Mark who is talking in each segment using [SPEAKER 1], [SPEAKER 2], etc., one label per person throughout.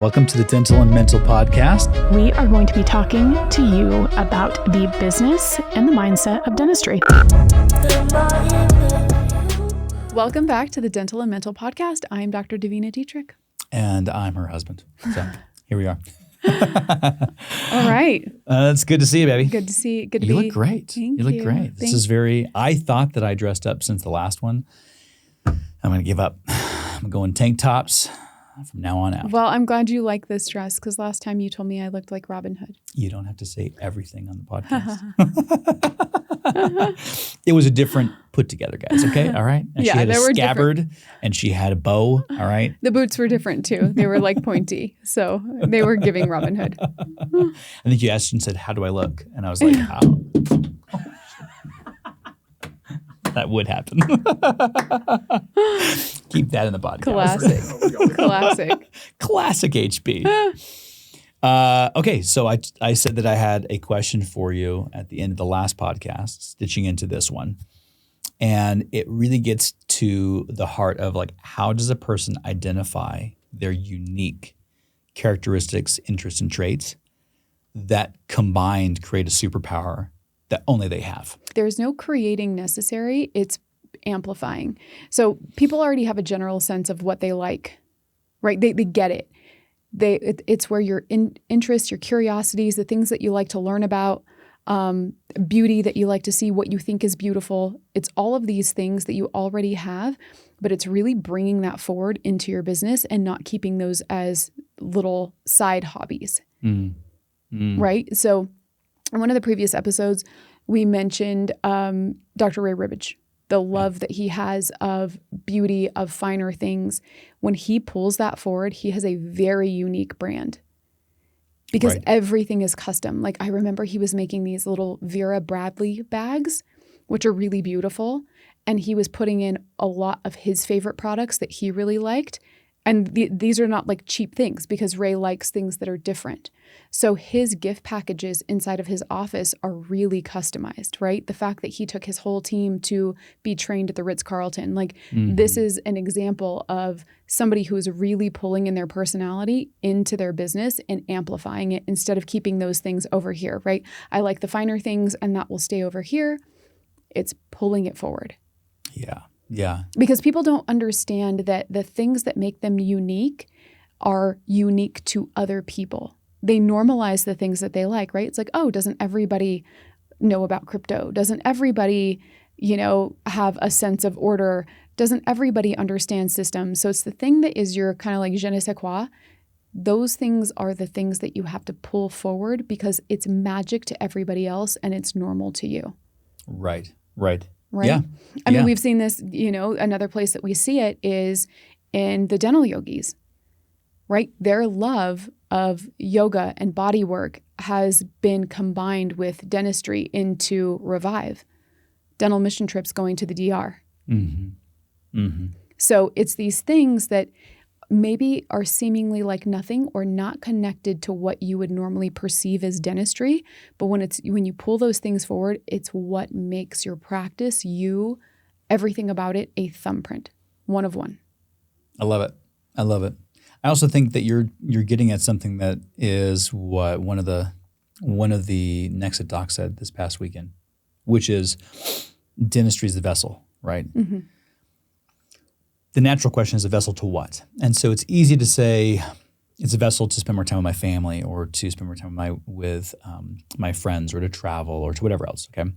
[SPEAKER 1] Welcome to the Dental and Mental Podcast.
[SPEAKER 2] We are going to be talking to you about the business and the mindset of dentistry. Welcome back to the Dental and Mental Podcast. I'm Dr. Davina Dietrich.
[SPEAKER 1] And I'm her husband. So here we are.
[SPEAKER 2] All right.
[SPEAKER 1] It's good to see you, baby.
[SPEAKER 2] Good to see you. Good to
[SPEAKER 1] You
[SPEAKER 2] be.
[SPEAKER 1] look great.
[SPEAKER 2] Thank
[SPEAKER 1] you look
[SPEAKER 2] you.
[SPEAKER 1] great. This is I thought that I dressed up since the last one. I'm going to give up. I'm going tank tops from now on out.
[SPEAKER 2] Well, I'm glad you like this dress because last time you told me I looked like Robin Hood.
[SPEAKER 1] You don't have to say everything on the podcast. It was a different put together, guys. Okay. All right. And
[SPEAKER 2] Yeah,
[SPEAKER 1] she had a
[SPEAKER 2] there were
[SPEAKER 1] scabbard and she had a bow. All right.
[SPEAKER 2] The boots were different too. They were like pointy. So they were giving Robin Hood.
[SPEAKER 1] I think you asked and said, "How do I look?" And I was like, "How?" That would happen. Keep that in the podcast. Classic HB. Okay, so I said that I had a question for you at the end of the last podcast, stitching into this one. And it really gets to the heart of like, how does a person identify their unique characteristics, interests, and traits that combined create a superpower that only they have?
[SPEAKER 2] There's no creating necessary. It's amplifying. So people already have a general sense of what they like, right? They get it. It's where your interests, your curiosities, the things that you like to learn about, beauty that you like to see, what you think is beautiful. It's all of these things that you already have, but it's really bringing that forward into your business and not keeping those as little side hobbies, right? So in one of the previous episodes, we mentioned Dr. Ray Ribbage, the love that he has of beauty, of finer things. When he pulls that forward, he has a very unique brand because everything is custom. Like I remember he was making these little Vera Bradley bags, which are really beautiful. And he was putting in a lot of his favorite products that he really liked. And these are not like cheap things because Ray likes things that are different. So his gift packages inside of his office are really customized, right? The fact that he took his whole team to be trained at the Ritz-Carlton, like this is an example of somebody who is really pulling in their personality into their business and amplifying it instead of keeping those things over here, right? I like the finer things and that will stay over here. It's pulling it forward.
[SPEAKER 1] Yeah. Yeah.
[SPEAKER 2] Because people don't understand that the things that make them unique are unique to other people. They normalize the things that they like, right? It's like, oh, doesn't everybody know about crypto? Doesn't everybody, have a sense of order? Doesn't everybody understand systems? So it's the thing that is your kind of like je ne sais quoi. Those things are the things that you have to pull forward because it's magic to everybody else and it's normal to you.
[SPEAKER 1] Right.
[SPEAKER 2] Right?
[SPEAKER 1] Yeah.
[SPEAKER 2] I mean, we've seen this, another place that we see it is in the dental yogis, right? Their love of yoga and body work has been combined with dentistry into Revive, dental mission trips going to the DR. So it's these things that maybe are seemingly like nothing or not connected to what you would normally perceive as dentistry. But when you pull those things forward, it's what makes your practice, everything about it, a thumbprint, one of one.
[SPEAKER 1] I love it. I also think that you're getting at something that is what one of the Nexit docs said this past weekend, which is dentistry is the vessel, right? The natural question is a vessel to what? And so it's easy to say it's a vessel to spend more time with my family or to spend more time with my friends or to travel or to whatever else, okay?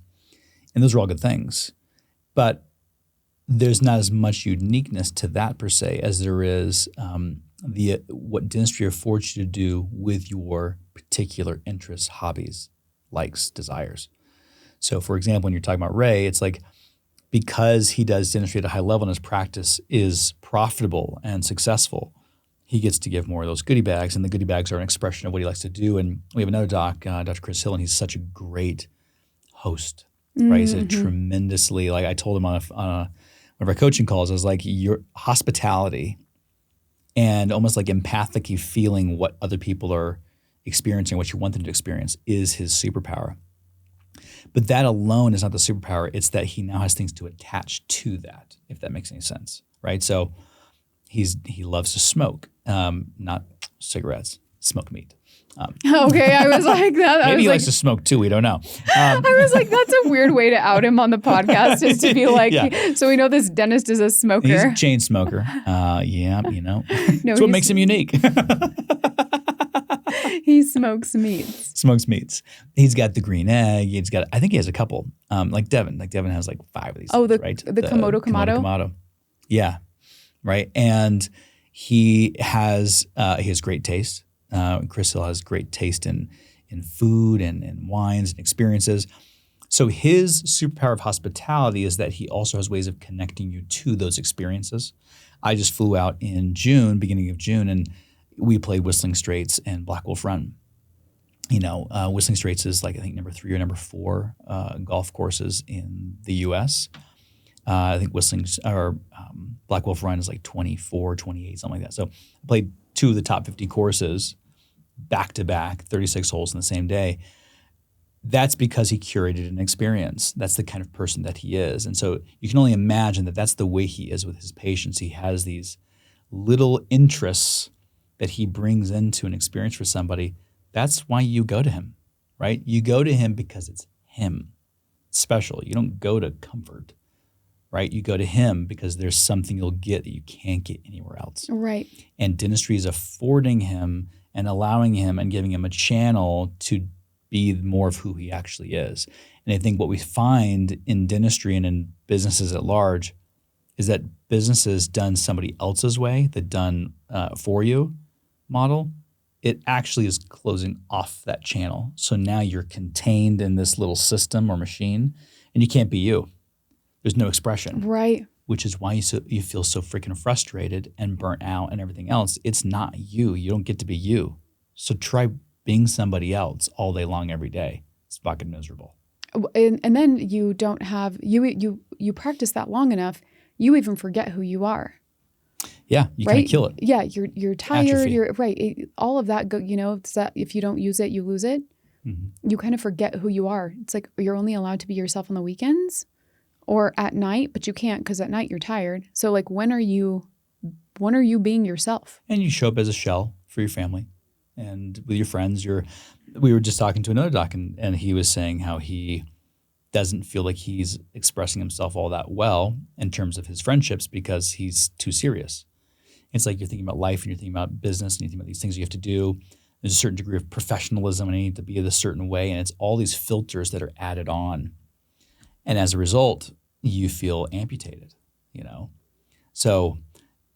[SPEAKER 1] And those are all good things. But there's not as much uniqueness to that per se as there is what dentistry affords you to do with your particular interests, hobbies, likes, desires. So for example, when you're talking about Ray, it's like, because he does dentistry at a high level and his practice is profitable and successful, he gets to give more of those goodie bags, and the goodie bags are an expression of what he likes to do. And we have another doc, Dr. Chris Hill, and he's such a great host, right? He's a tremendously, like I told him on one of our coaching calls, I was like, your hospitality and almost like empathically feeling what other people are experiencing, what you want them to experience is his superpower. But that alone is not the superpower. It's that he now has things to attach to that, if that makes any sense, right? So he loves to smoke, not cigarettes, smoke meat.
[SPEAKER 2] Okay, I was like that.
[SPEAKER 1] Maybe he likes to smoke too. We don't know.
[SPEAKER 2] I was like, that's a weird way to out him on the podcast, is to be like,
[SPEAKER 1] Yeah.
[SPEAKER 2] so we know this dentist is a smoker.
[SPEAKER 1] He's a chain smoker. Yeah,
[SPEAKER 2] No,
[SPEAKER 1] that's what makes him unique.
[SPEAKER 2] He smokes meats.
[SPEAKER 1] Smokes meats. He's got the green egg. I think he has a couple. Like Devin. Like Devin has like 5 of these.
[SPEAKER 2] Oh,
[SPEAKER 1] things, right?
[SPEAKER 2] The Komodo Kamado?
[SPEAKER 1] Kamado. Yeah. Right. And he has great taste. Chris Hill has great taste in food and wines and experiences. So his superpower of hospitality is that he also has ways of connecting you to those experiences. I just flew out in June, beginning of June, and we played Whistling Straits and Black Wolf Run. Whistling Straits is like, I think, number 3 or number 4 golf courses in the U.S. I think Black Wolf Run is like 24, 28, something like that. So I played 2 of the top 50 courses back to back, 36 holes in the same day. That's because he curated an experience. That's the kind of person that he is. And so you can only imagine that that's the way he is with his patients. He has these little interests that he brings into an experience for somebody. That's why you go to him, right? You go to him because it's him. It's special. You don't go to comfort, right? You go to him because there's something you'll get that you can't get anywhere else.
[SPEAKER 2] Right.
[SPEAKER 1] And dentistry is affording him and allowing him and giving him a channel to be more of who he actually is. And I think what we find in dentistry and in businesses at large is that businesses done somebody else's way, the done for you model, it actually is closing off that channel. So now you're contained in this little system or machine, and you can't be you. There's no expression.
[SPEAKER 2] Right.
[SPEAKER 1] Which is why you feel so freaking frustrated and burnt out and everything else. It's not you. You don't get to be you. So try being somebody else all day long every day. It's fucking miserable.
[SPEAKER 2] And then you don't have, you practice that long enough, you even forget who you are.
[SPEAKER 1] Yeah, you kind of kill it.
[SPEAKER 2] Yeah, you're tired.
[SPEAKER 1] Atrophy.
[SPEAKER 2] You're right. All of that it's that if you don't use it, you lose it.
[SPEAKER 1] Mm-hmm.
[SPEAKER 2] You kind of forget who you are. It's like you're only allowed to be yourself on the weekends or at night, but you can't because at night you're tired. So like when are you being yourself?
[SPEAKER 1] And you show up as a shell for your family and with your friends. We were just talking to another doc and he was saying how he doesn't feel like he's expressing himself all that well in terms of his friendships because he's too serious. It's like you're thinking about life and you're thinking about business and you're thinking about these things you have to do. There's a certain degree of professionalism and I need to be a certain way. And it's all these filters that are added on. And as a result, you feel amputated, So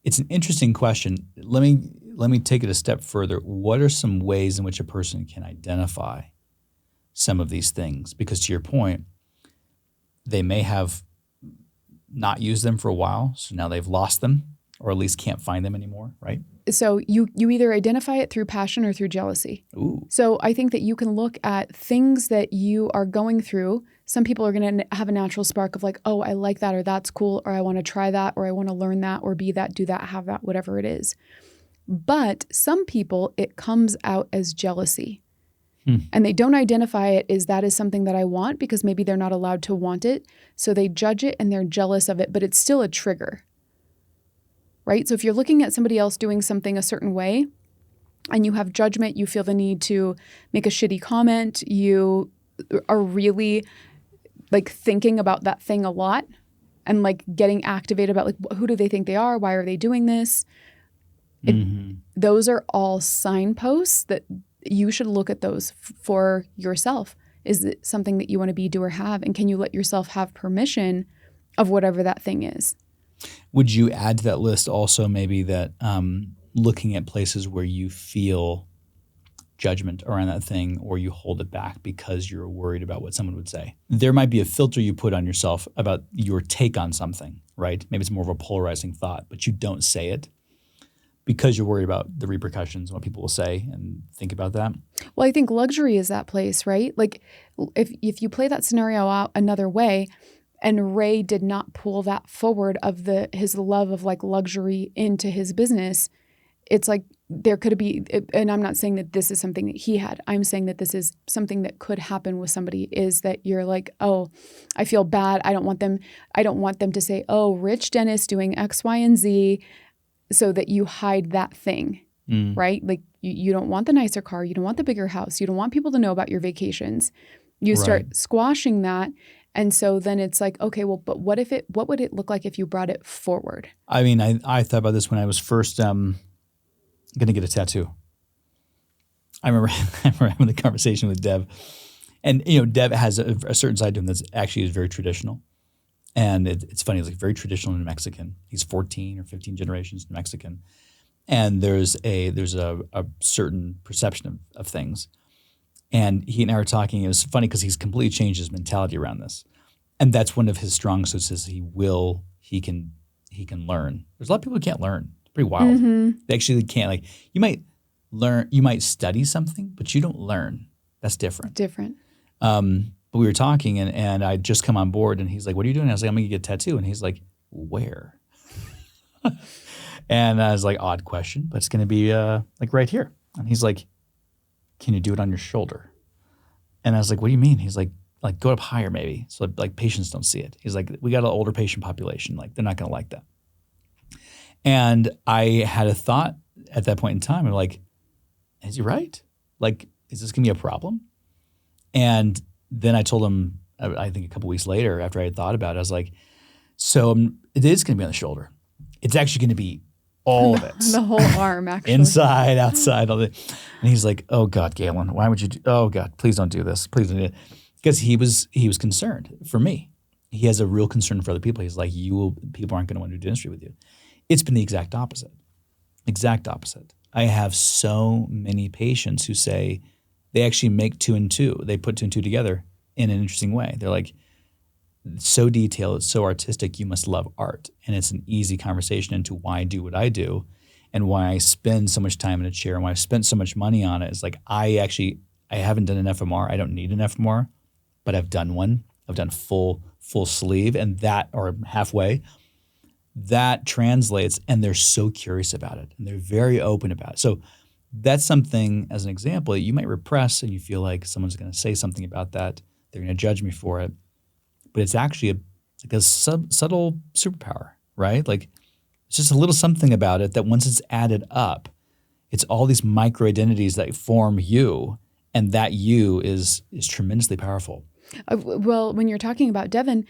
[SPEAKER 1] it's an interesting question. Let me take it a step further. What are some ways in which a person can identify some of these things? Because to your point, they may have not used them for a while, so now they've lost them or at least can't find them anymore, right?
[SPEAKER 2] So you either identify it through passion or through jealousy.
[SPEAKER 1] Ooh.
[SPEAKER 2] So I think that you can look at things that you are going through. Some people are going to have a natural spark of like, oh, I like that, or that's cool, or I want to try that, or I want to learn that, or be that, do that, have that, whatever it is. But some people, it comes out as jealousy. And they don't identify it as that is something that I want because maybe they're not allowed to want it. So they judge it and they're jealous of it, but it's still a trigger. Right? So if you're looking at somebody else doing something a certain way and you have judgment, you feel the need to make a shitty comment, you are really like thinking about that thing a lot and like getting activated about like, who do they think they are? Why are they doing this? Those are all signposts that you should look at those for yourself. Is it something that you want to be, do, or have? And can you let yourself have permission of whatever that thing is?
[SPEAKER 1] Would you add to that list also maybe that looking at places where you feel judgment around that thing or you hold it back because you're worried about what someone would say? There might be a filter you put on yourself about your take on something, right? Maybe it's more of a polarizing thought, but you don't say it because you're worried about the repercussions and what people will say and think about that.
[SPEAKER 2] Well, I think luxury is that place, right? Like if you play that scenario out another way, and Ray did not pull that forward of his love of like luxury into his business, it's like there could be, and I'm not saying that this is something that he had. I'm saying that this is something that could happen with somebody is that you're like, oh, I feel bad. I don't want them to say, oh, rich dentist doing X, Y, and Z, so that you hide that thing, right? Like You don't want the nicer car. You don't want the bigger house. You don't want people to know about your vacations. You
[SPEAKER 1] Right.
[SPEAKER 2] start squashing that. And so then it's like, okay, well, but what would it look like if you brought it forward?
[SPEAKER 1] I mean, I thought about this when I was first going to get a tattoo. I remember having the conversation with Dev. And, Dev has a certain side to him that's actually is very traditional. And it's funny, he's like very traditional and Mexican. He's 14 or 15 generations Mexican. And there's a certain perception of things. And he and I were talking. It was funny because he's completely changed his mentality around this, and that's one of his strong suits. Is he can learn. There's a lot of people who can't learn. It's pretty wild.
[SPEAKER 2] Mm-hmm.
[SPEAKER 1] They actually can't. Like you might learn, you might study something, but you don't learn. That's different. But we were talking, and I'd just come on board, and he's like, "What are you doing?" I was like, "I'm gonna get a tattoo," and he's like, "Where?" And I was like, "Odd question, but it's gonna be like right here." And he's like, "Can you do it on your shoulder?" And I was like, "What do you mean?" He's like go up higher maybe, so like patients don't see it. He's like, "We got an older patient population, like they're not going to like that." And I had a thought at that point in time. I'm like, "Is he right? Like, is this going to be a problem?" And then I told him, I think a couple weeks later, after I had thought about it, I was like, "So it is going to be on the shoulder. It's actually going to be all of it,
[SPEAKER 2] the whole arm, actually,
[SPEAKER 1] inside, outside, all the." And he's like, "Oh God, Galen, why would you do? Oh God, please don't do this. Please don't do it." Because he was concerned for me. He has a real concern for other people. He's like, people aren't going to want to do dentistry with you. It's been the exact opposite. Exact opposite. I have so many patients who say they actually make 2 and 2. They put 2 and 2 together in an interesting way. They're like, "It's so detailed, it's so artistic, you must love art." And it's an easy conversation into why I do what I do and why I spend so much time in a chair and why I've spent so much money on it. It's like I haven't done an FMR. I don't need an FMR, but I've done one. I've done full sleeve, and that, or halfway, that translates, and they're so curious about it, and they're very open about it. So that's something, as an example, you might repress, and you feel like someone's going to say something about that. They're going to judge me for it. But it's actually a subtle superpower, right? Like it's just a little something about it that once it's added up, it's all these micro identities that form you, and that you is tremendously powerful.
[SPEAKER 2] Well, when you're talking about Devin,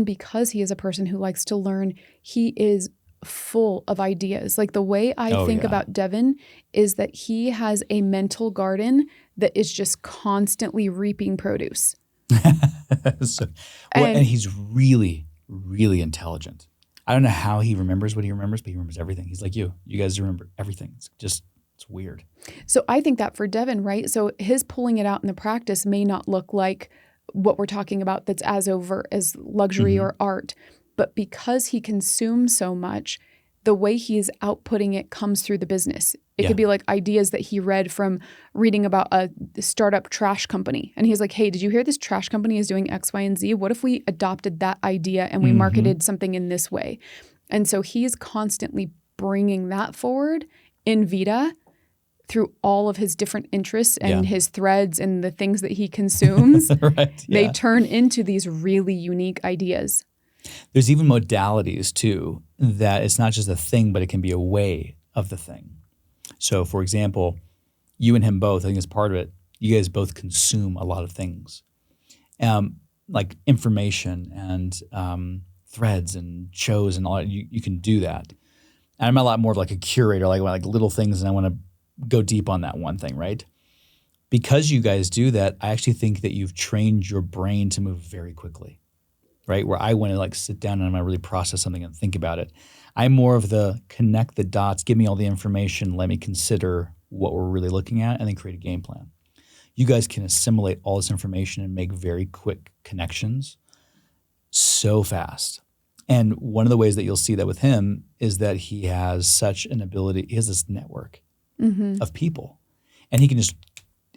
[SPEAKER 2] because he is a person who likes to learn, he is full of ideas. Like the way I think about Devin is that he has a mental garden that is just constantly reaping produce.
[SPEAKER 1] And he's really, really intelligent. I don't know how he remembers what he remembers, but he remembers everything. He's like you. You guys remember everything. It's weird.
[SPEAKER 2] So I think that for Devin, right? So his pulling it out in the practice may not look like what we're talking about that's as overt as luxury or art. But because he consumes so much, the way he's outputting it comes through the business. It could be like ideas that he read from reading about a startup trash company. And he's like, "Hey, did you hear this trash company is doing X, Y, and Z? What if we adopted that idea and we marketed something in this way?" And so he's constantly bringing that forward in Vita through all of his different interests and his threads and the things that he consumes.
[SPEAKER 1] Right,
[SPEAKER 2] They turn into these really unique ideas.
[SPEAKER 1] There's even modalities too, that it's not just a thing, but it can be a way of the thing. So for example, you and him both, I think as part of it, you guys both consume a lot of things. Like information and threads and shows and all that. You can do that. And I'm a lot more of like a curator, like little things, and I want to go deep on that one thing, right? Because you guys do that, I actually think that you've trained your brain to move very quickly, right? Where I want to like sit down and I'm going to really process something and think about it. I'm more of the connect the dots, give me all the information, let me consider what we're really looking at, and then create a game plan. You guys can assimilate all this information and make very quick connections so fast. And one of the ways that you'll see that with him is that he has such an ability, he has this network of people. And he can just,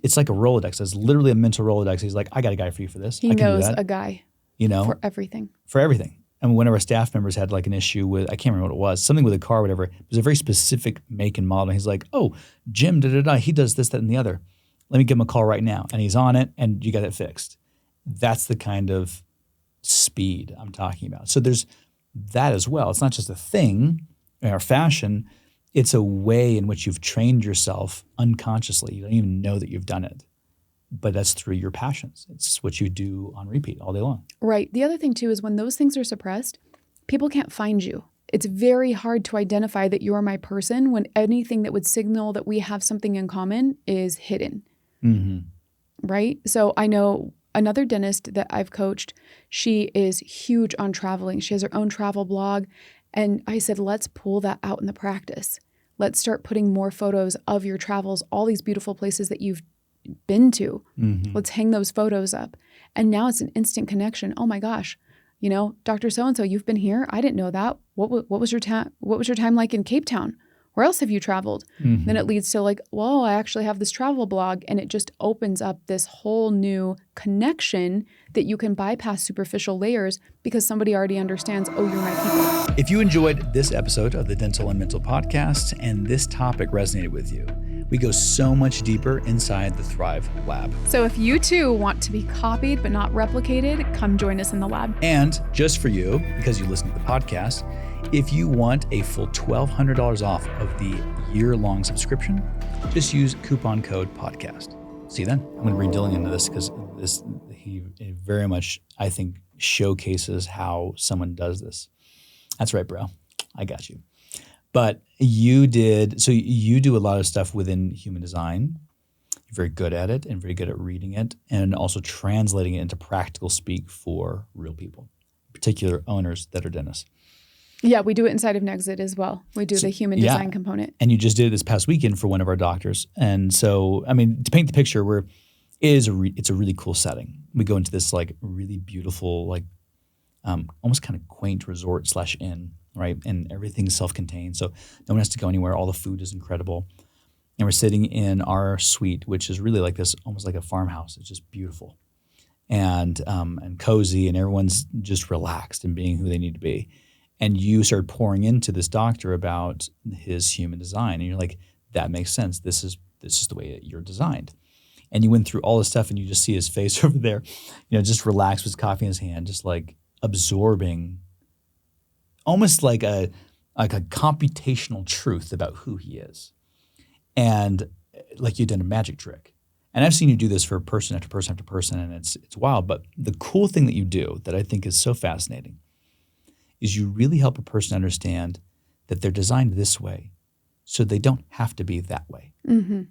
[SPEAKER 1] it's like a Rolodex. It's literally a mental Rolodex. He's like, "I got a guy for you for this.
[SPEAKER 2] He
[SPEAKER 1] I can
[SPEAKER 2] knows
[SPEAKER 1] do that."
[SPEAKER 2] a guy
[SPEAKER 1] For
[SPEAKER 2] everything.
[SPEAKER 1] For everything. And one of our staff members had like an issue with, I can't remember what it was, something with a car or whatever. It was a very specific make and model. And he's like, "Oh, Jim, he does this, that, and the other. Let me give him a call right now." And he's on it and you got it fixed. That's the kind of speed I'm talking about. So there's that as well. It's not just a thing or fashion. it's a way in which you've trained yourself unconsciously. You don't even know that you've done it. But that's through your passions. It's what you do on repeat all day long.
[SPEAKER 2] Right. The other thing too is when those things are suppressed, people can't find you. It's very hard to identify that you're my person when anything that would signal that we have something in common is hidden.
[SPEAKER 1] Mm-hmm.
[SPEAKER 2] Right? So I know another dentist that I've coached, she is huge on traveling. She has her own travel blog. And I said, let's pull that out in the practice. Let's start putting more photos of your travels, all these beautiful places that you've been to.
[SPEAKER 1] Mm-hmm.
[SPEAKER 2] Let's hang those photos up. And now it's an instant connection. Oh my gosh, Dr. So-and-so, you've been here. I didn't know that. What was your time like in Cape Town? Where else have you traveled?
[SPEAKER 1] Mm-hmm.
[SPEAKER 2] Then it leads to like, well, I actually have this travel blog, and it just opens up this whole new connection that you can bypass superficial layers because somebody already understands, oh, you're my people.
[SPEAKER 1] If you enjoyed this episode of the Dental and Mental Podcast and this topic resonated with you, we go so much deeper inside the Thrive Lab.
[SPEAKER 2] So if you too want to be copied but not replicated, come join us in the lab.
[SPEAKER 1] And just for you, because you listen to the podcast, if you want a full $1,200 off of the year-long subscription, just use coupon code podcast. See you then. I'm going to bring Dylan into this because he very much, I think, showcases how someone does this. That's right, bro. I got you. But you do a lot of stuff within human design. You're very good at it and very good at reading it and also translating it into practical speak for real people, in particular owners that are dentists.
[SPEAKER 2] Yeah, we do it inside of Nexit as well. We do the human design component.
[SPEAKER 1] And you just did it this past weekend for one of our doctors. And so, I mean, to paint the picture, it's a really cool setting. We go into this like really beautiful, like almost kind of quaint resort / inn, right? And everything's self-contained. So no one has to go anywhere. All the food is incredible. And we're sitting in our suite, which is really like this, almost like a farmhouse. It's just beautiful and cozy, and everyone's just relaxed and being who they need to be. And you started pouring into this doctor about his human design. And you're like, that makes sense. This is the way that you're designed. And you went through all this stuff and you just see his face over there, just relaxed with his coffee in his hand, just like absorbing almost like a computational truth about who he is. And like you've done a magic trick. And I've seen you do this for person after person after person, and it's wild. But the cool thing that you do that I think is so fascinating is you really help a person understand that they're designed this way so they don't have to be that way.
[SPEAKER 2] Mm-hmm.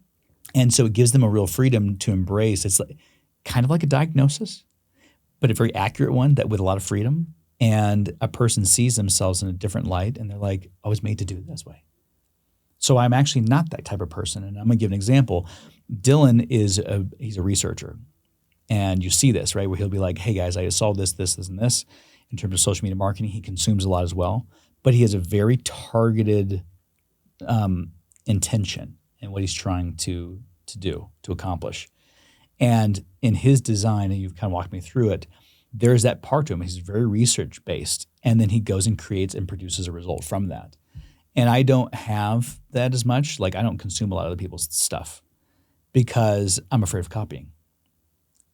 [SPEAKER 1] And so it gives them a real freedom to embrace. It's like, kind of like a diagnosis, but a very accurate one that with a lot of freedom. And a person sees themselves in a different light and they're like, I was made to do it this way. So I'm actually not that type of person. And I'm going to give an example. Dylan he's a researcher. And you see this, right? Where he'll be like, hey guys, I saw this, and this. In terms of social media marketing, he consumes a lot as well. But he has a very targeted intention in what he's trying to accomplish. And in his design, and you've kind of walked me through it, there's that part to him. He's very research-based. And then he goes and creates and produces a result from that. And I don't have that as much. Like I don't consume a lot of other people's stuff because I'm afraid of copying.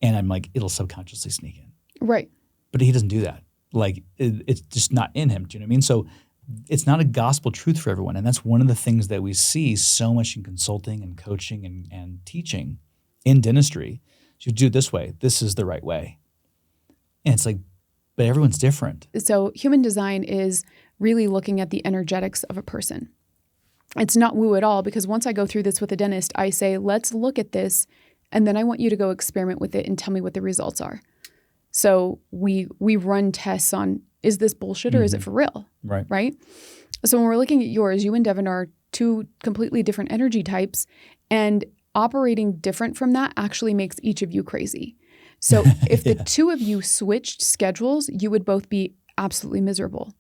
[SPEAKER 1] And I'm like, it'll subconsciously sneak in.
[SPEAKER 2] Right.
[SPEAKER 1] But he doesn't do that. Like it's just not in him. Do you know what I mean? So it's not a gospel truth for everyone. And that's one of the things that we see so much in consulting and coaching and teaching in dentistry. You do it this way. This is the right way. And it's like, but everyone's different.
[SPEAKER 2] So human design is really looking at the energetics of a person. It's not woo at all, because once I go through this with a dentist, I say, let's look at this, and then I want you to go experiment with it and tell me what the results are. So we run tests on, is this bullshit or is it for real? Right? So when we're looking at yours, you and Devin are two completely different energy types, and operating different from that actually makes each of you crazy. So if the two of you switched schedules, you would both be absolutely miserable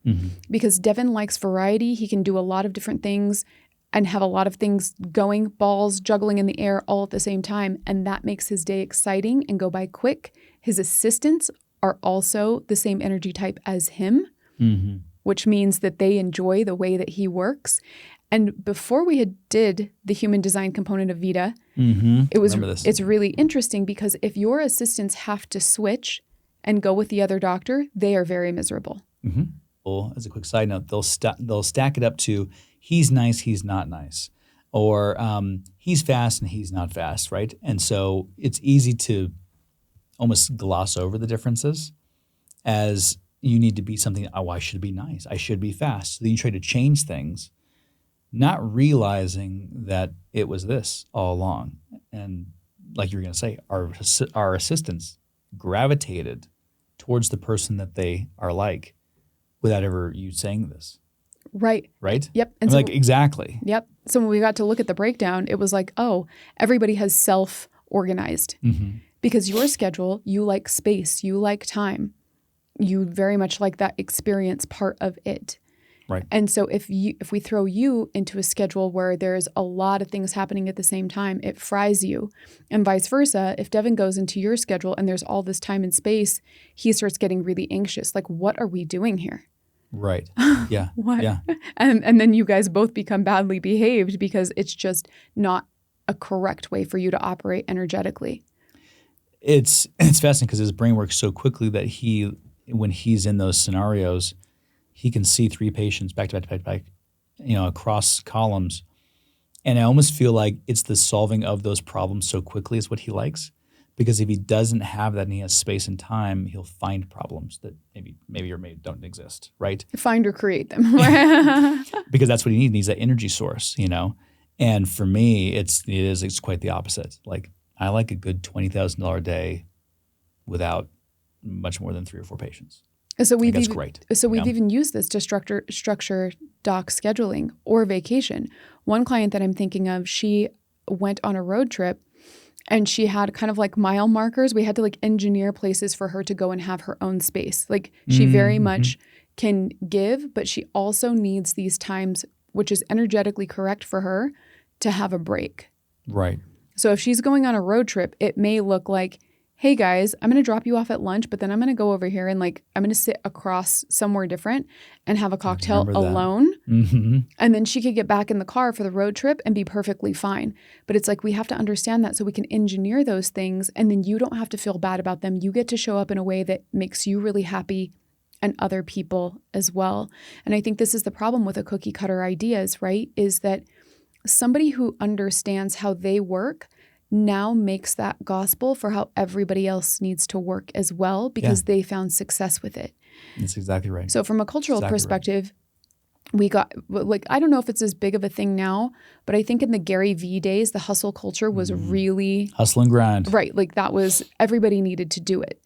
[SPEAKER 2] because Devin likes variety. He can do a lot of different things and have a lot of things going, balls juggling in the air all at the same time. And that makes his day exciting and go by quick. His assistants are also the same energy type as him, which means that they enjoy the way that he works. And before we did the human design component of Vita, it's really interesting because if your assistants have to switch and go with the other doctor, they are very miserable.
[SPEAKER 1] Well, as a quick side note, they'll stack it up to he's nice, he's not nice, or he's fast and he's not fast, right? And so it's easy to almost gloss over the differences as you need to be something, oh, I should be nice, I should be fast. So then you try to change things, not realizing that it was this all along. And like you were going to say, our assistants gravitated towards the person that they are like without ever you saying this.
[SPEAKER 2] Right.
[SPEAKER 1] Right?
[SPEAKER 2] Yep.
[SPEAKER 1] And so, like, exactly.
[SPEAKER 2] Yep. So when we got to look at the breakdown, it was like, oh, everybody has self-organized.
[SPEAKER 1] Mm-hmm.
[SPEAKER 2] Because your schedule, you like space, you like time. You very much like that experience part of it.
[SPEAKER 1] Right.
[SPEAKER 2] And so if we throw you into a schedule where there's a lot of things happening at the same time, it fries you. And vice versa, if Devin goes into your schedule and there's all this time and space, he starts getting really anxious. Like, what are we doing here?
[SPEAKER 1] Right. Yeah.
[SPEAKER 2] What?
[SPEAKER 1] Yeah.
[SPEAKER 2] And then you guys both become badly behaved because it's just not a correct way for you to operate energetically.
[SPEAKER 1] It's fascinating because his brain works so quickly that when he's in those scenarios, he can see 3 patients back to back, across columns. And I almost feel like it's the solving of those problems so quickly is what he likes. Because if he doesn't have that and he has space and time, he'll find problems that maybe or maybe don't exist, right?
[SPEAKER 2] Find or create them.
[SPEAKER 1] Because that's what he needs. He needs that energy source, And for me, it's quite the opposite. Like, I like a good $20,000 a day without much more than 3 or 4 patients.
[SPEAKER 2] So
[SPEAKER 1] that's great.
[SPEAKER 2] So we've even used this to structure doc scheduling or vacation. One client that I'm thinking of, she went on a road trip and she had kind of like mile markers. We had to like engineer places for her to go and have her own space. Like she very much can give, but she also needs these times, which is energetically correct for her, to have a break.
[SPEAKER 1] Right.
[SPEAKER 2] So if she's going on a road trip, it may look like, hey guys, I'm going to drop you off at lunch, but then I'm going to go over here and like, I'm going to sit across somewhere different and have a cocktail alone.
[SPEAKER 1] Mm-hmm.
[SPEAKER 2] And then she could get back in the car for the road trip and be perfectly fine. But it's like, we have to understand that so we can engineer those things. And then you don't have to feel bad about them. You get to show up in a way that makes you really happy and other people as well. And I think this is the problem with a cookie cutter ideas, right? Is that somebody who understands how they work now makes that gospel for how everybody else needs to work as well because they found success with it.
[SPEAKER 1] That's exactly right.
[SPEAKER 2] So from a cultural perspective, we got, like, I don't know if it's as big of a thing now, but I think in the Gary Vee days, the hustle culture was really...
[SPEAKER 1] Hustle and grind.
[SPEAKER 2] Right. Like that was, everybody needed to do it.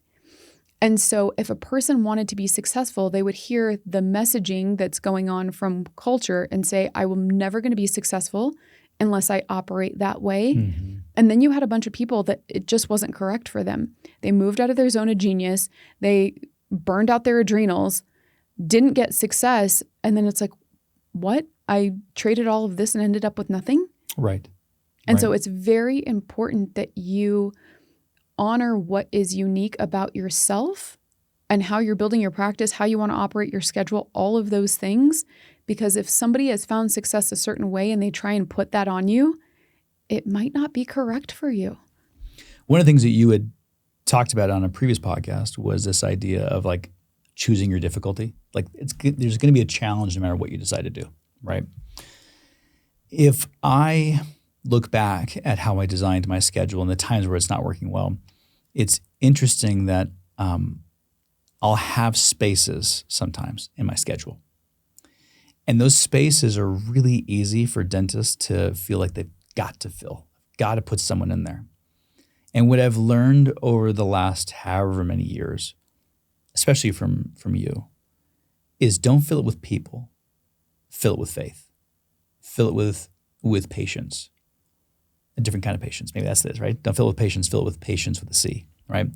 [SPEAKER 2] And so if a person wanted to be successful, they would hear the messaging that's going on from culture and say, I am never going to be successful unless I operate that way. Mm-hmm. And then you had a bunch of people that it just wasn't correct for them. They moved out of their zone of genius. They burned out their adrenals, didn't get success. And then it's like, what? I traded all of this and ended up with nothing?
[SPEAKER 1] Right.
[SPEAKER 2] And so it's very important that you honor what is unique about yourself and how you're building your practice, how you want to operate your schedule, all of those things. Because if somebody has found success a certain way and they try and put that on you, it might not be correct for you.
[SPEAKER 1] One of the things that you had talked about on a previous podcast was this idea of like choosing your difficulty. Like there's going to be a challenge no matter what you decide to do, right? If I look back at how I designed my schedule and the times where it's not working well, it's interesting that I'll have spaces sometimes in my schedule. And those spaces are really easy for dentists to feel like they've got to fill, got to put someone in there. And what I've learned over the last however many years, especially from you, is don't fill it with people, fill it with faith, fill it with patience, a different kind of patience. Maybe that's this, right? Don't fill it with patience, fill it with patience with a C, right?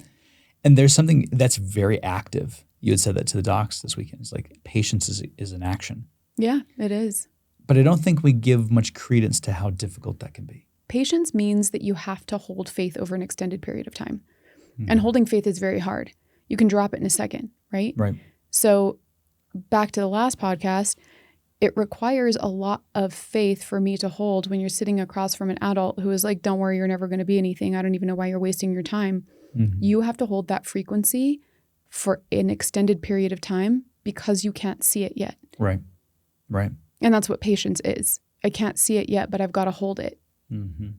[SPEAKER 1] And there's something that's very active. You had said that to the docs this weekend. It's like patience is an action.
[SPEAKER 2] Yeah, it is.
[SPEAKER 1] But I don't think we give much credence to how difficult that can be.
[SPEAKER 2] Patience means that you have to hold faith over an extended period of time. Mm-hmm. And holding faith is very hard. You can drop it in a second, right?
[SPEAKER 1] Right.
[SPEAKER 2] So back to the last podcast, it requires a lot of faith for me to hold when you're sitting across from an adult who is like, don't worry, you're never going to be anything. I don't even know why you're wasting your time. Mm-hmm. You have to hold that frequency for an extended period of time because you can't see it yet.
[SPEAKER 1] Right. Right.
[SPEAKER 2] And that's what patience is. I can't see it yet, but I've got to hold it.
[SPEAKER 1] Mm-hmm.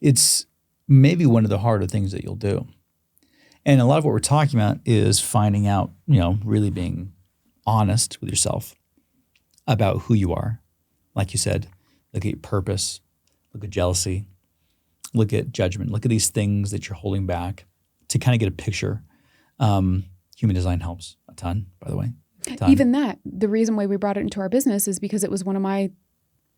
[SPEAKER 1] It's maybe one of the harder things that you'll do. And a lot of what we're talking about is finding out, really being honest with yourself about who you are. Like you said, look at purpose, look at jealousy, look at judgment, look at these things that you're holding back to kind of get a picture. Human design helps a ton, by the way.
[SPEAKER 2] Even that, the reason why we brought it into our business is because it was one of my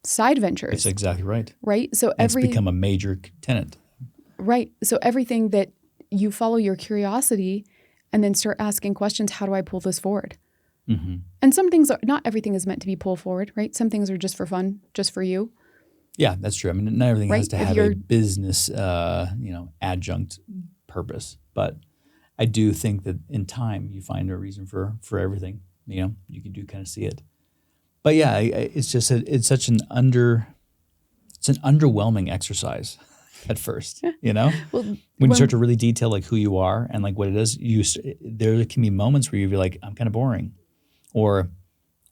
[SPEAKER 2] side ventures.
[SPEAKER 1] That's exactly right.
[SPEAKER 2] Right? So
[SPEAKER 1] it's become a major tenet.
[SPEAKER 2] Right. So everything that you follow your curiosity and then start asking questions, how do I pull this forward?
[SPEAKER 1] Mm-hmm.
[SPEAKER 2] And some things not everything is meant to be pulled forward, right? Some things are just for fun, just for you.
[SPEAKER 1] Yeah, that's true. I mean, not everything has to have a business, adjunct purpose. But I do think that in time you find a reason for everything. You can kind of see it. But yeah, it's just it's such an underwhelming exercise at first.
[SPEAKER 2] Well,
[SPEAKER 1] when you start to really detail like who you are and like what it is, there can be moments where you be like, I'm kind of boring, or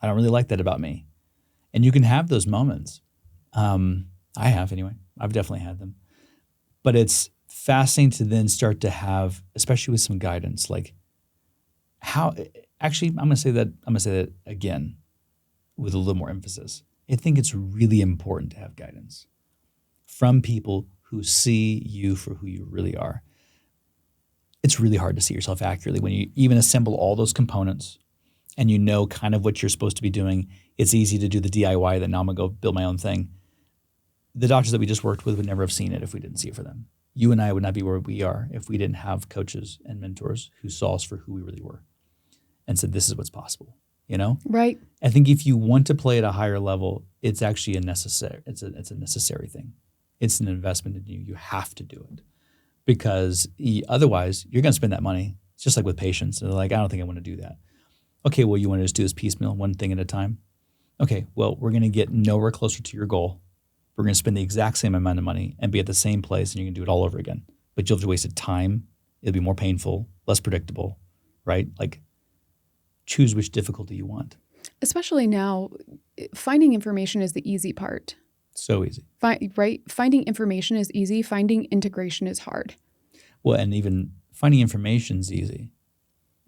[SPEAKER 1] I don't really like that about me, and you can have those moments. I have anyway. I've definitely had them, but it's fascinating to then start to have, especially with some guidance, like how. Actually, I'm gonna say that again, with a little more emphasis. I think it's really important to have guidance from people who see you for who you really are. It's really hard to see yourself accurately when you even assemble all those components and you know kind of what you're supposed to be doing. It's easy to do the DIY that now I'm gonna go build my own thing. The doctors that we just worked with would never have seen it if we didn't see it for them. You and I would not be where we are if we didn't have coaches and mentors who saw us for who we really were and said, this is what's possible,
[SPEAKER 2] Right.
[SPEAKER 1] I think if you want to play at a higher level, it's actually it's a necessary thing. It's an investment in you. You have to do it because otherwise you're going to spend that money. It's just like with patients. They're like, I don't think I want to do that. Okay, well, you want to just do this piecemeal, one thing at a time? Okay, well, we're going to get nowhere closer to your goal. We're going to spend the exact same amount of money and be at the same place, and you can do it all over again. But you'll have wasted time. It'll be more painful, less predictable, right? Like, choose which difficulty you want.
[SPEAKER 2] Especially now, finding information is the easy part.
[SPEAKER 1] So easy.
[SPEAKER 2] Right? Finding information is easy. Finding integration is hard.
[SPEAKER 1] Well, and even finding information is easy,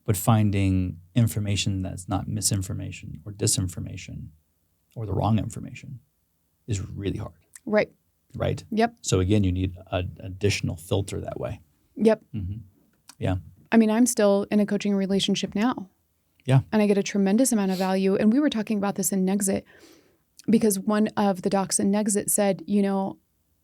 [SPEAKER 1] but finding information that's not misinformation or disinformation or the wrong information is really hard.
[SPEAKER 2] Right.
[SPEAKER 1] Right?
[SPEAKER 2] Yep.
[SPEAKER 1] So again, you need an additional filter that way.
[SPEAKER 2] Yep.
[SPEAKER 1] Mm-hmm. Yeah.
[SPEAKER 2] I mean, I'm still in a coaching relationship now.
[SPEAKER 1] Yeah.
[SPEAKER 2] And I get a tremendous amount of value. And we were talking about this in Nexit because one of the docs in Nexit said,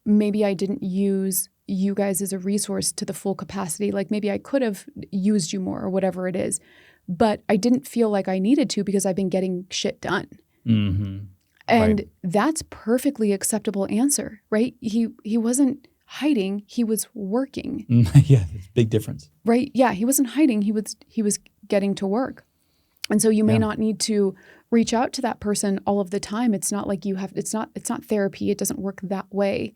[SPEAKER 2] maybe I didn't use you guys as a resource to the full capacity. Like maybe I could have used you more or whatever it is, but I didn't feel like I needed to because I've been getting shit done.
[SPEAKER 1] Mm-hmm.
[SPEAKER 2] And that's perfectly acceptable answer, right? He wasn't hiding, he was working.
[SPEAKER 1] Yeah, it's a big difference.
[SPEAKER 2] Right? Yeah, he wasn't hiding, he was getting to work. And so you may not need to reach out to that person all of the time. It's not like it's not therapy. It doesn't work that way.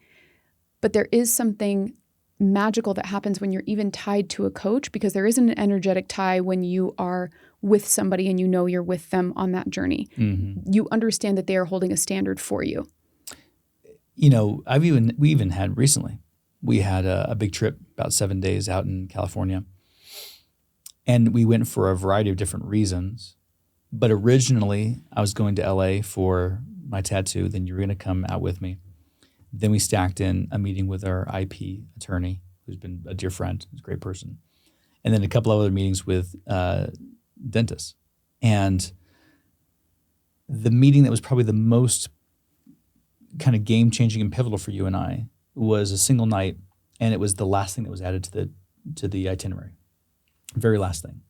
[SPEAKER 2] But there is something magical that happens when you're even tied to a coach because there is an energetic tie when you are with somebody and you're with them on that journey.
[SPEAKER 1] Mm-hmm.
[SPEAKER 2] You understand that they are holding a standard for you.
[SPEAKER 1] We even had recently, we had a big trip, about 7 days out in California. And we went for a variety of different reasons. But originally, I was going to LA for my tattoo. Then you were going to come out with me. Then we stacked in a meeting with our IP attorney, who's been a dear friend, who's a great person. And then a couple of other meetings with dentists. And the meeting that was probably the most kind of game-changing and pivotal for you and I was a single night, and it was the last thing that was added to the itinerary. Very last thing.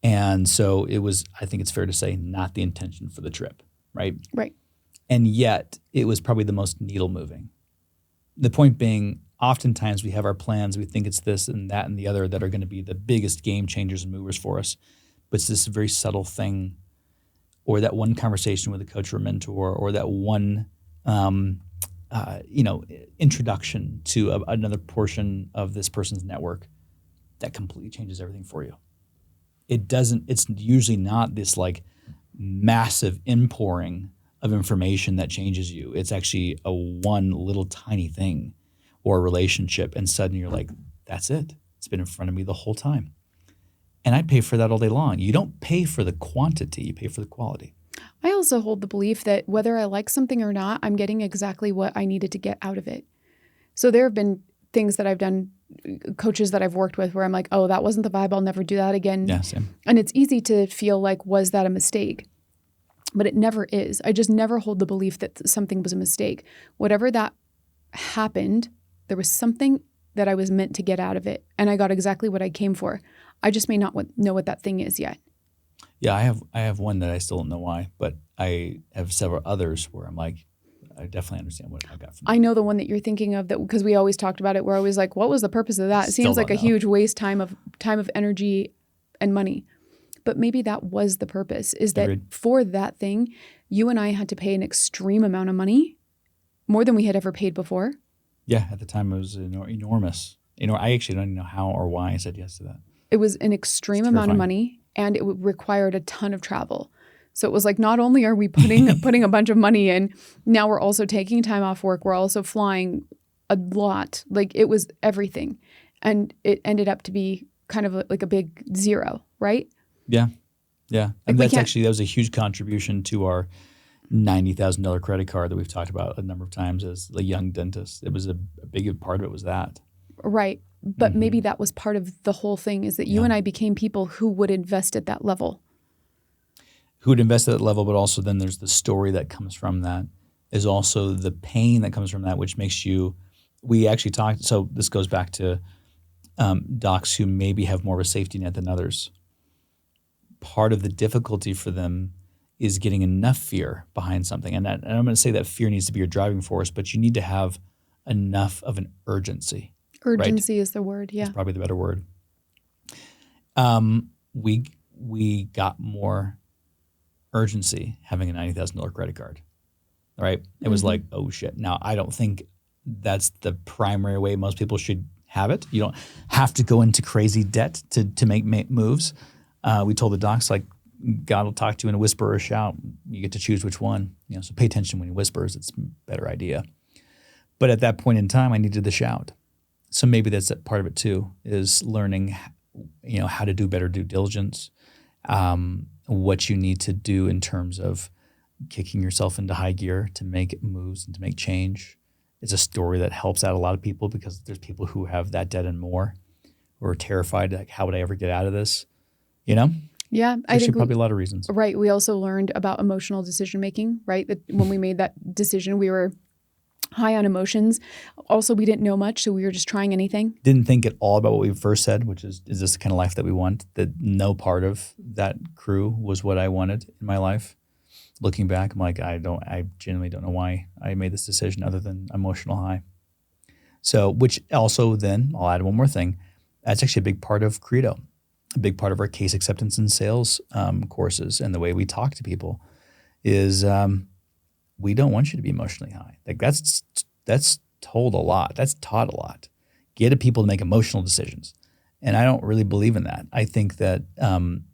[SPEAKER 1] And so it was, I think it's fair to say, not the intention for the trip, right?
[SPEAKER 2] Right.
[SPEAKER 1] And yet it was probably the most needle moving. The point being, oftentimes we have our plans, we think it's this and that and the other that are going to be the biggest game changers and movers for us. But it's this very subtle thing, or that one conversation with a coach or a mentor, or that one introduction to another portion of this person's network that completely changes everything for you. It's usually not this like massive inpouring of information that changes you. It's actually a one little tiny thing or a relationship, and suddenly you're like, that's it. It's been in front of me the whole time. And I'd pay for that all day long. You don't pay for the quantity, you pay for the quality.
[SPEAKER 2] I also hold the belief that whether I like something or not, I'm getting exactly what I needed to get out of it. So there have been things that I've done, coaches that I've worked with where I'm like, oh, that wasn't the vibe. I'll never do that again.
[SPEAKER 1] Yeah, same.
[SPEAKER 2] And it's easy to feel like, was that a mistake? But it never is. I just never hold the belief that something was a mistake. Whatever that happened, there was something that I was meant to get out of it. And I got exactly what I came for. I just may not know what that thing is yet.
[SPEAKER 1] Yeah, I have one that I still don't know why, but I have several others where I'm like, I definitely understand what I got from it.
[SPEAKER 2] I know the one that you're thinking of, that because we always talked about it. We're always like, what was the purpose of that? It seems like a huge waste time of energy and money. But maybe that was the purpose, is that for that thing, you and I had to pay an extreme amount of money, more than we had ever paid before.
[SPEAKER 1] Yeah, at the time it was enormous. I actually don't even know how or why I said yes to that.
[SPEAKER 2] It was an extreme amount of money, and it required a ton of travel. So it was like, not only are we putting a bunch of money in, now we're also taking time off work. We're also flying a lot. Like, it was everything. And it ended up to be kind of like a big zero, right?
[SPEAKER 1] Yeah. Yeah. And that was a huge contribution to our $90,000 credit card that we've talked about a number of times as a young dentist. It was a big part of it was that.
[SPEAKER 2] Right. But maybe that was part of the whole thing, is that you and I became people who would invest at that level.
[SPEAKER 1] Who would invest at that level, but also then there's the story that comes from that. Is also the pain that comes from that, which makes you, we actually talked, so this goes back to docs who maybe have more of a safety net than others. Part of the difficulty for them is getting enough fear behind something. And I'm going to say that fear needs to be your driving force, but you need to have enough of an urgency.
[SPEAKER 2] Urgency is the word, yeah.
[SPEAKER 1] That's probably the better word. We got more urgency having a $90,000 credit card, right? It was like, oh shit. Now, I don't think that's the primary way most people should have it. You don't have to go into crazy debt to make moves. We told the docs, like, God will talk to you in a whisper or a shout. You get to choose which one. So pay attention when he whispers. It's a better idea. But at that point in time, I needed the shout. So maybe that's part of it too, is learning, how to do better due diligence, what you need to do in terms of kicking yourself into high gear to make moves and to make change. It's a story that helps out a lot of people, because there's people who have that debt and more, who are terrified, like, how would I ever get out of this?
[SPEAKER 2] Yeah,
[SPEAKER 1] I think probably a lot of reasons.
[SPEAKER 2] Right. We also learned about emotional decision making, right? That when we made that decision, we were high on emotions. Also, we didn't know much, so we were just trying anything.
[SPEAKER 1] Didn't think at all about what we first said, which is this the kind of life that we want? That no part of that crew was what I wanted in my life. Looking back, I'm like, I genuinely don't know why I made this decision other than emotional high. So, which also then, I'll add one more thing. That's actually a big part of Credo. A big part of our case acceptance and sales courses, and the way we talk to people is we don't want you to be emotionally high. Like, that's told a lot. That's taught a lot. Get people to make emotional decisions. And I don't really believe in that. I think that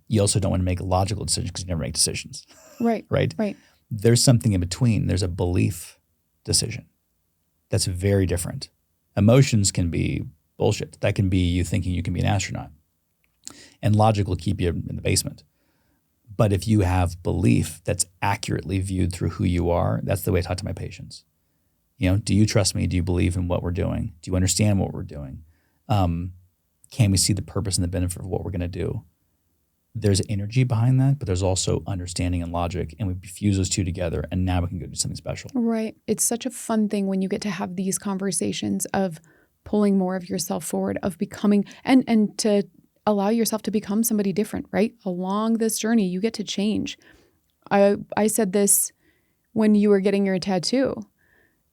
[SPEAKER 1] you also don't want to make logical decisions, because you never make decisions.
[SPEAKER 2] Right.
[SPEAKER 1] Right?
[SPEAKER 2] Right.
[SPEAKER 1] There's something in between. There's a belief decision. That's very different. Emotions can be bullshit. That can be you thinking you can be an astronaut. And logic will keep you in the basement. But if you have belief that's accurately viewed through who you are, that's the way I talk to my patients. Do you trust me? Do you believe in what we're doing? Do you understand what we're doing? Can we see the purpose and the benefit of what we're going to do? There's energy behind that, but there's also understanding and logic, and we fuse those two together, and now we can go do something special.
[SPEAKER 2] Right. It's such a fun thing when you get to have these conversations of pulling more of yourself forward, of becoming, and to allow yourself to become somebody different, right? Along this journey, you get to change. I said this when you were getting your tattoo,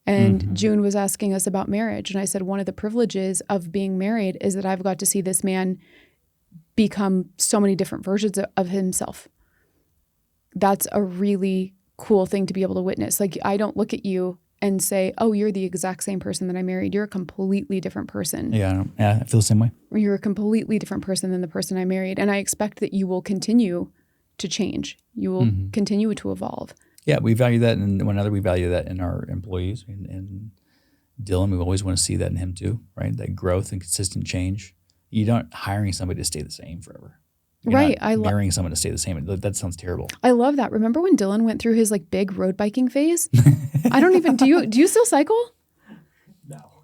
[SPEAKER 2] and June was asking us about marriage. And I said, one of the privileges of being married is that I've got to see this man become so many different versions of himself. That's a really cool thing to be able to witness. Like, I don't look at you and say, oh, you're the exact same person that I married. You're a completely different person.
[SPEAKER 1] Yeah, I feel the same way.
[SPEAKER 2] You're a completely different person than the person I married. And I expect that you will continue to change. You will continue to evolve.
[SPEAKER 1] Yeah, we value that in one another. We value that in our employees. And Dylan, we always want to see that in him too, right? That growth and consistent change. You're not hiring somebody to stay the same forever. You're
[SPEAKER 2] right.
[SPEAKER 1] not marrying someone to stay the same. That sounds terrible.
[SPEAKER 2] I love that. Remember when Dylan went through his like big road biking phase? I don't even, do you still cycle?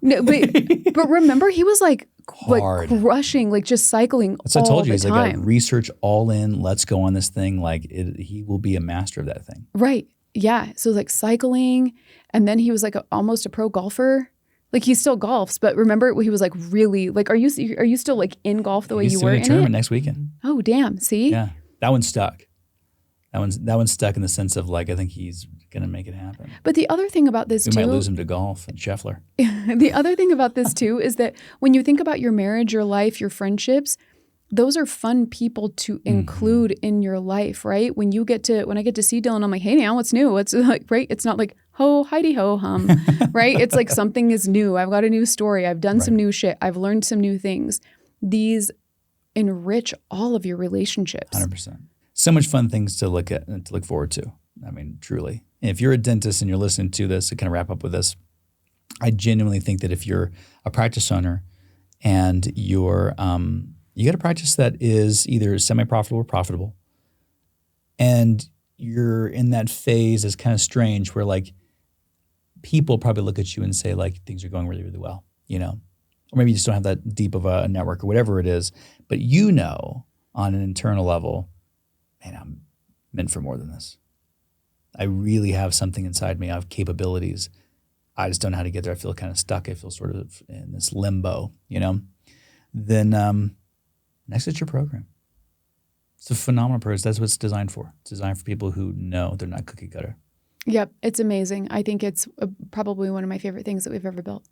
[SPEAKER 2] No, but remember he was like crushing, like just cycling
[SPEAKER 1] That's what I told you. He's
[SPEAKER 2] time.
[SPEAKER 1] like, research all in. Let's go on this thing. Like he will be a master of that thing.
[SPEAKER 2] Right. Yeah. So like cycling, and then he was like almost a pro golfer. Like he still golfs, but remember he was like really like, are you still like in golf the way you were in it?
[SPEAKER 1] He's doing a tournament next weekend.
[SPEAKER 2] Oh, damn. See?
[SPEAKER 1] Yeah. That one's stuck. That one's stuck in the sense of like, I think he's going to make it happen.
[SPEAKER 2] But the other thing about this
[SPEAKER 1] we might lose him to golf and Scheffler.
[SPEAKER 2] The other thing about this too is that when you think about your marriage, your life, your friendships, those are fun people to include in your life, right? When I get to see Dylan, I'm like, hey, now what's new? It's like, right? It's not like, ho, Heidi ho, hum, right? It's like something is new. I've got a new story. I've done some new shit. I've learned some new things. These enrich all of your relationships.
[SPEAKER 1] 100%. So much fun things to look at and to look forward to. I mean, truly. And if you're a dentist and you're listening to this, to kind of wrap up with this, I genuinely think that if you're a practice owner and you got a practice that is either semi-profitable or profitable, and you're in that phase that's kind of strange where like people probably look at you and say like things are going really, really well, you know, or maybe you just don't have that deep of a network or whatever it is, but you know on an internal level, man, I'm meant for more than this. I really have something inside me. I have capabilities. I just don't know how to get there. I feel kind of stuck. I feel sort of in this limbo, you know. Then exit your program. It's a phenomenal process. That's what it's designed for. It's designed for people who know they're not cookie cutter.
[SPEAKER 2] Yep, it's amazing. I think it's probably one of my favorite things that we've ever built.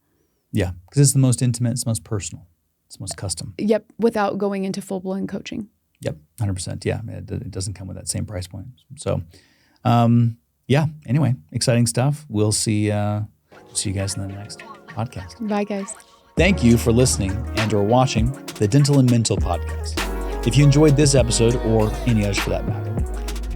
[SPEAKER 1] Yeah, because it's the most intimate, it's the most personal, it's the most custom.
[SPEAKER 2] Yep, without going into full-blown coaching.
[SPEAKER 1] Yep, 100%. Yeah, it doesn't come with that same price point. So, yeah, anyway, exciting stuff. We'll see you guys in the next podcast.
[SPEAKER 2] Bye, guys.
[SPEAKER 1] Thank you for listening and or watching the Dental and Mental podcast. If you enjoyed this episode or any others for that matter,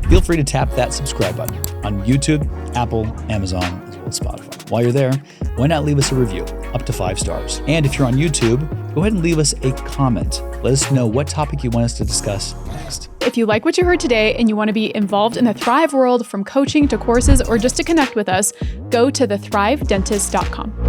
[SPEAKER 1] feel free to tap that subscribe button on YouTube, Apple, Amazon, as well as Spotify. While you're there, why not leave us a review, up to 5 stars. And if you're on YouTube, go ahead and leave us a comment. Let us know what topic you want us to discuss next.
[SPEAKER 2] If you like what you heard today and you want to be involved in the Thrive world from coaching to courses or just to connect with us, go to thethrivedentist.com.